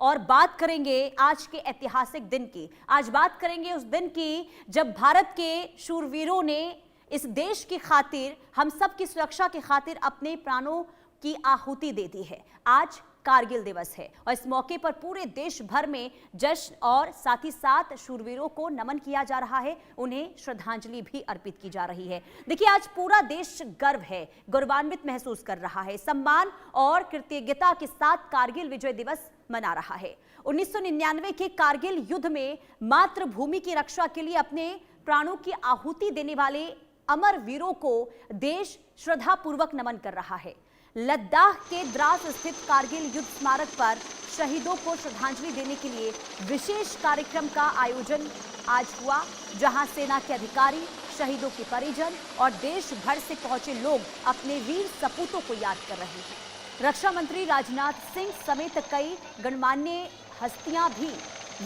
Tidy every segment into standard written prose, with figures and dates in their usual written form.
और बात करेंगे आज के ऐतिहासिक दिन की। आज बात करेंगे उस दिन की जब भारत के शूरवीरों ने इस देश की खातिर, हम सब की सुरक्षा की खातिर अपने प्राणों की आहुति दे दी है। आज कारगिल दिवस है और इस मौके पर पूरे देश भर में जश्न और साथ ही साथ शूरवीरों को नमन किया जा रहा है, उन्हें श्रद्धांजलि भी अर्पित की जा रही है। देखिए, आज पूरा देश गर्व है, गौरवान्वित महसूस कर रहा है, सम्मान और कृतज्ञता के साथ कारगिल विजय दिवस मना रहा है। 1999 के कारगिल युद्ध में मातृभूमि की रक्षा के लिए अपने प्राणों की आहुति देने वाले अमर वीरों को देश श्रद्धापूर्वक नमन कर रहा है। लद्दाख के द्रास स्थित कारगिल युद्ध स्मारक पर शहीदों को श्रद्धांजलि देने के लिए विशेष कार्यक्रम का आयोजन आज हुआ, जहां सेना के अधिकारी, शहीदों के परिजन और देश भर से पहुंचे लोग अपने वीर सपूतों को याद कर रहे हैं। रक्षा मंत्री राजनाथ सिंह समेत कई गणमान्य हस्तियां भी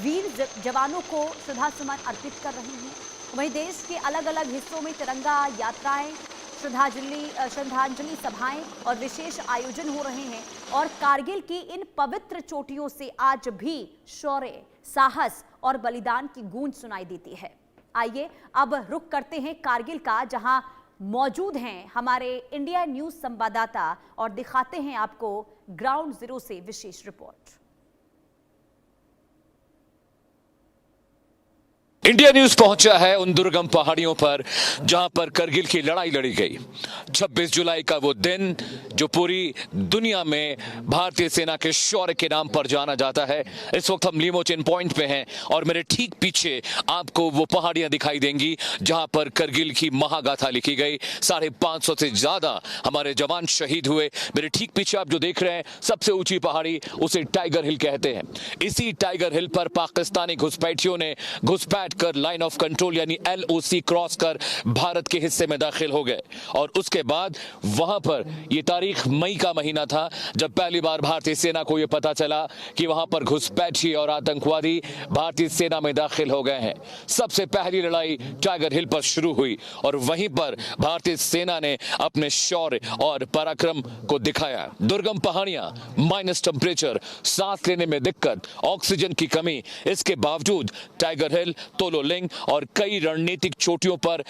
वीर जवानों को श्रद्धासुमन अर्पित कर रही हैं। वहीं देश के अलग अलग हिस्सों में तिरंगा यात्राएं, श्रद्धांजलि सभाएं और विशेष आयोजन हो रहे हैं और कारगिल की इन पवित्र चोटियों से आज भी शौर्य, साहस और बलिदान की गूंज सुनाई देती है। आइए अब रुख करते हैं कारगिल का, जहां मौजूद हैं हमारे इंडिया न्यूज संवाददाता और दिखाते हैं आपको ग्राउंड जीरो से विशेष रिपोर्ट। इंडिया न्यूज पहुंचा है उन दुर्गम पहाड़ियों पर जहां पर करगिल की लड़ाई लड़ी गई। 26 जुलाई का वो दिन जो पूरी दुनिया में भारतीय सेना के शौर्य के नाम पर जाना जाता है। इस वक्त हम लीमोचिन पॉइंट पे हैं और मेरे ठीक पीछे आपको वो पहाड़ियां दिखाई देंगी जहां पर करगिल की महागाथा लिखी गई। 550 से ज्यादा हमारे जवान शहीद हुए। मेरे ठीक पीछे आप जो देख रहे हैं सबसे ऊंची पहाड़ी, उसे टाइगर हिल कहते हैं। इसी टाइगर हिल पर पाकिस्तानी घुसपैठियों ने घुसपैठ कर लाइन ऑफ कंट्रोल यानी LOC क्रॉस कर भारत के हिस्से में दाखिल हो गए और उसके बाद वहां पर यह तारीख मई का महीना था जब पहली बार भारतीय सेना को यह पता चला कि वहां पर घुसपैठी और आतंकवादी भारतीय सेना में दाखिल हो गए हैं। सबसे पहली लड़ाई टाइगर हिल पर शुरू हुई और वहीं पर भारतीय सेना ने अपने शौर्य और पराक्रम को दिखाया। दुर्गम पहाड़ियां, माइनस टेम्परेचर, सांस लेने में दिक्कत, ऑक्सीजन की कमी, इसके बावजूद टाइगर हिल, तोलोलिंग और कई रणनीतिक चोटियों पर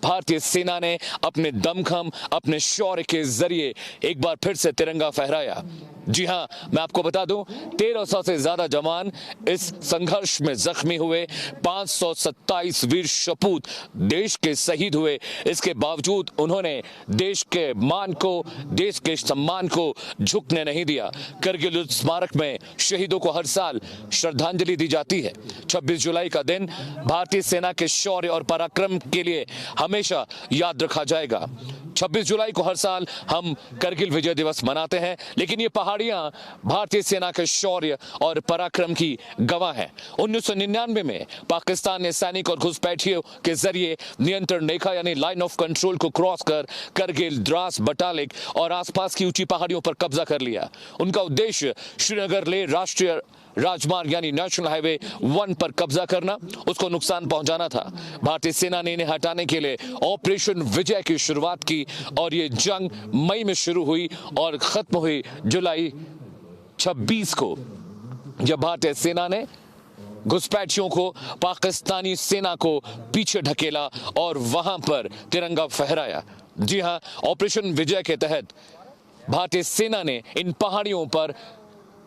भारतीय सेना ने अपने दमखम, अपने शौर्य के जरिए एक बार फिर से तिरंगा फहराया। जी हां, मैं आपको बता दूं 1300 से ज्यादा जवान इस संघर्ष में जख्मी हुए। 527 वीर सपूत देश के शहीद हुए। इसके बावजूद उन्होंने देश के मान को, देश के सम्मान को झुकने नहीं दिया। करगिल युद्ध स्मारक में शहीदों को हर साल श्रद्धांजलि दी जाती है। 26 जुलाई का दिन भारतीय सेना के शौर्य और पराक्रम के लिए हमेशा याद रखा जाएगा। 26 जुलाई को हर साल हम करगिल विजय दिवस मनाते हैं, लेकिन ये पहाड़ियां भारतीय सेना के शौर्य और पराक्रम की गवाह हैं। 1999 में पाकिस्तान ने सैनिक और घुसपैठियों के जरिए नियंत्रण रेखा यानी लाइन ऑफ कंट्रोल को क्रॉस कर करगिल, द्रास, बटालिक और आसपास की ऊंची पहाड़ियों पर कब्जा कर लिया। उनका उद्देश्य श्रीनगर ले राष्ट्रीय राजमार्ग यानी नेशनल हाईवे 1 पर कब्जा करना, उसको नुकसान पहुंचाना था। भारतीय सेना ने इन्हें हटाने के लिए ऑपरेशन विजय की शुरुआत की और ये जंग मई में शुरू हुई और खत्म हुई जुलाई 26 को, जब भारतीय सेना ने घुसपैठियों को, पाकिस्तानी सेना को पीछे ढकेला और वहां पर तिरंगा फहराया। जी हां, ऑपरेशन विजय के तहत भारतीय सेना ने इन पहाड़ियों पर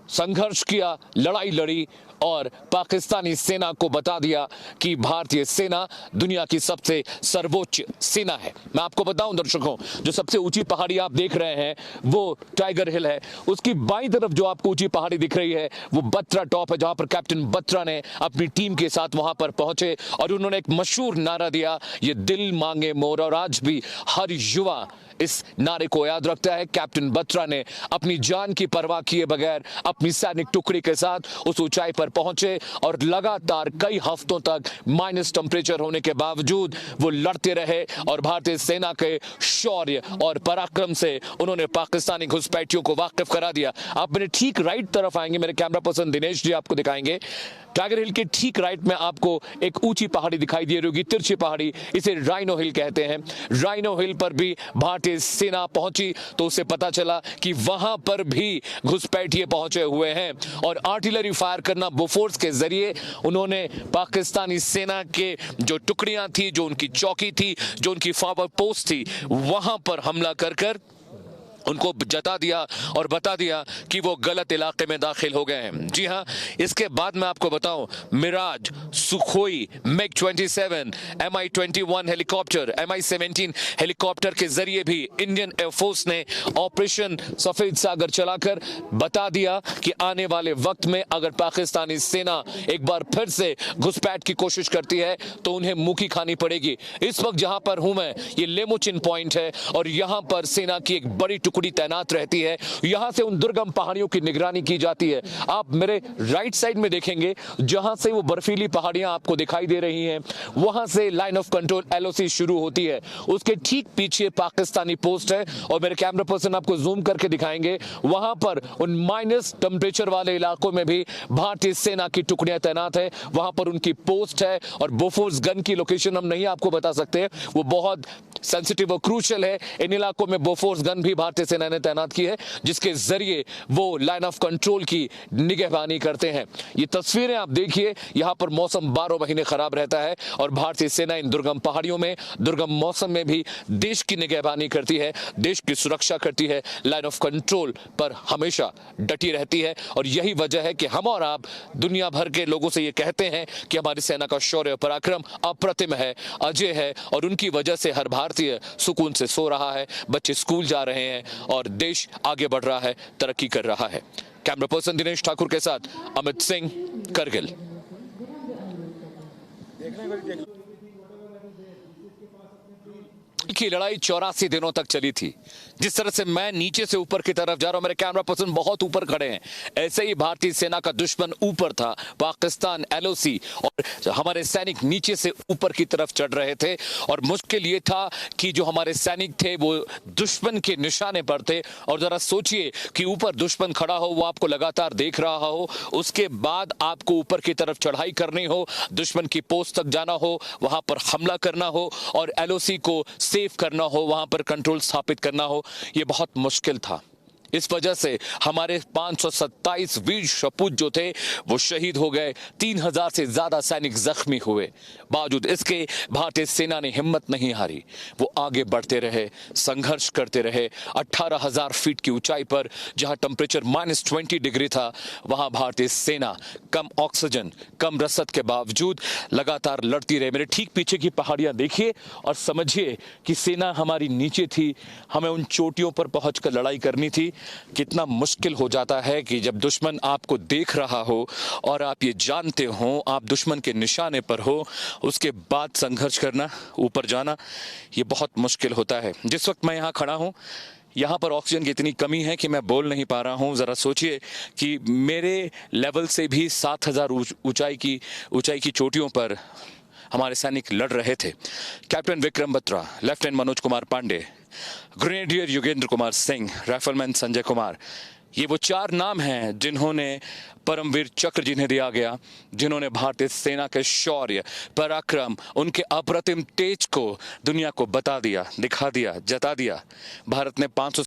संघर्ष किया, लड़ाई लड़ी और पाकिस्तानी सेना को बता दिया कि भारतीय सेना दुनिया की सबसे सर्वोच्च सेना है। मैं आपको बताऊं दर्शकों, जो सबसे ऊंची पहाड़ी आप देख रहे हैं वो टाइगर हिल है। उसकी बाईं तरफ जो आपको ऊंची पहाड़ी दिख रही है वो बत्रा टॉप है, जहां पर कैप्टन बत्रा ने अपनी टीम के साथ वहां पर पहुंचे और उन्होंने एक मशहूर नारा दिया, ये दिल मांगे मोर। और आज भी हर युवा इस नारे को याद रखता है। कैप्टन बत्रा ने अपनी जान की परवाह किए बगैर अपनी सैनिक टुकड़ी के साथ उस ऊंचाई पर पहुंचे और लगातार कई हफ्तों तक माइनस टेम्परेचर होने के बावजूद वो लड़ते रहे और भारतीय सेना के शौर्य और पराक्रम से उन्होंने पाकिस्तानी घुसपैठियों को वाकिफ करा दिया। आप मेरे ठीक राइट तरफ आएंगे, मेरे कैमरा पर्सन दिनेश जी आपको दिखाएंगे टाइगर हिल के ठीक राइट में आपको एक ऊंची पहाड़ी दिखाई दे रही होगी, तिरछी पहाड़ी, इसे राइनो हिल कहते हैं। राइनो हिल पर भी भारतीय सेना पहुंची तो उसे पता चला कि वहां पर भी घुसपैठिए पहुंचे हुए हैं और आर्टिलरी फायर करना बोफोर्स के जरिए उन्होंने पाकिस्तानी सेना के जो टुकड़ियां थी, जो उनकी चौकी थी, जो उनकी फॉरवर्ड पोस्ट थी, वहां पर हमला कर उनको जता दिया और बता दिया कि वो गलत इलाके में दाखिल हो गए हैं। जी हां, इसके बाद मैं आपको बताऊं, Miraj, Sukhoi, MiG-27, Mi-21 helicopter, Mi-17 helicopter के जरिए भी इंडियन एयरफोर्स ने ऑपरेशन सफेद सागर चलाकर बता दिया कि आने वाले वक्त में अगर पाकिस्तानी सेना एक बार फिर से घुसपैठ की कोशिश करती है तो उन्हें मुंह की खानी पड़ेगी। इस वक्त जहां पर हूं मैं, ये लेमोचिन पॉइंट है और यहां पर सेना की एक बड़ी टुकड़ी तैनात रहती है। यहां से उन दुर्गम पहाड़ियों की निगरानी की जाती है। आप मेरे राइट साइड में देखेंगे, जहां से वो बर्फीली पहाड़ियां आपको दिखाई दे रही हैं, वहां से लाइन ऑफ कंट्रोल LOC शुरू होती है। उसके ठीक पीछे पाकिस्तानी पोस्ट है और मेरे कैमरा पर्सन आपको जूम करके दिखाएंगे, वहां पर उन माइनस टेंपरेचर वाले इलाकों में भी भारतीय सेना की टुकड़ियां तैनात है। वहां पर उनकी पोस्ट है और बोफोर्स गन की लोकेशन हम नहीं आपको बता सकते, वो बहुत सेंसिटिव और क्रूशियल है। इन इलाकों में बोफोर्स गन भी भारतीय सेना ने तैनात की है, जिसके जरिए वो लाइन ऑफ कंट्रोल की निगहबानी करते हैं। ये तस्वीरें आप देखिए, यहां पर मौसम 12 महीने खराब रहता है और भारतीय सेना इन दुर्गम पहाड़ियों में, दुर्गम मौसम में भी देश की निगहबानी करती है, देश की सुरक्षा करती है, लाइन ऑफ कंट्रोल पर हमेशा डटी रहती है। और यही वजह है कि हम और आप दुनिया भर के लोगों से ये कहते हैं कि हमारी सेना का शौर्य पराक्रम अप्रतिम है, अजय है और उनकी वजह से हर भारतीय सुकून से सो रहा है, बच्चे स्कूल जा रहे हैं और देश आगे बढ़ रहा है, तरक्की कर रहा है। कैमरा पर्सन दिनेश ठाकुर के साथ अमित सिंह, करगिल। की लड़ाई 84 दिनों तक चली थी। जिस तरह से मैं नीचे से ऊपर की तरफ जा रहा हूं, मेरे कैमरा पर्सन बहुत ऊपर खड़े हैं, ऐसे ही भारतीय सेना का दुश्मन ऊपर था, पाकिस्तान LOC, और हमारे सैनिक नीचे से ऊपर की तरफ चढ़ रहे थे। और मुश्किल ये था कि जो हमारे सैनिक थे वो दुश्मन के निशाने पर थे। और जरा सोचिए कि ऊपर दुश्मन खड़ा हो, वो आपको लगातार देख रहा हो, उसके बाद आपको ऊपर की तरफ चढ़ाई करनी हो, दुश्मन की पोस्ट तक जाना हो, वहां पर हमला करना हो और LOC को सेव करना हो, वहां पर कंट्रोल स्थापित करना हो, ये बहुत मुश्किल था। इस वजह से हमारे 527 वीर सपूत जो थे वो शहीद हो गए, 3000 से ज्यादा सैनिक जख्मी हुए। बावजूद इसके भारतीय सेना ने हिम्मत नहीं हारी, वो आगे बढ़ते रहे, संघर्ष करते रहे। 18,000 फीट की ऊंचाई पर जहां टेम्परेचर -20 डिग्री था, वहां भारतीय सेना कम ऑक्सीजन, कम रसद के बावजूद लगातार लड़ती रही। मेरे ठीक पीछे की पहाड़ियां देखिए और समझिए कि सेना हमारी नीचे थी, हमें उन चोटियों पर पहुंचकर लड़ाई करनी थी। कितना मुश्किल हो जाता है कि जब दुश्मन आपको देख रहा हो और आप ये जानते हो आप दुश्मन के निशाने पर हो, उसके बाद संघर्ष करना, ऊपर जाना, ये बहुत मुश्किल होता है। जिस वक्त मैं यहाँ खड़ा हूँ, यहाँ पर ऑक्सीजन की इतनी कमी है कि मैं बोल नहीं पा रहा हूँ। ज़रा सोचिए कि मेरे लेवल से भी 7000 ऊंचाई की चोटियों पर हमारे सैनिक लड़ रहे थे। Captain Vikram Batra, lieutenant Manoj Kumar Pandey, grenadier Yogendra Kumar Singh, rifleman Sanjay Kumar, ये वो 4 नाम हैं जिन्होंने परमवीर चक्र जिन्हें दिया गया, जिन्होंने भारतीय सेना के शौर्य, पराक्रम, उनके अप्रतिम तेज को दुनिया को बता दिया, दिखा दिया, जता दिया। भारत ने 500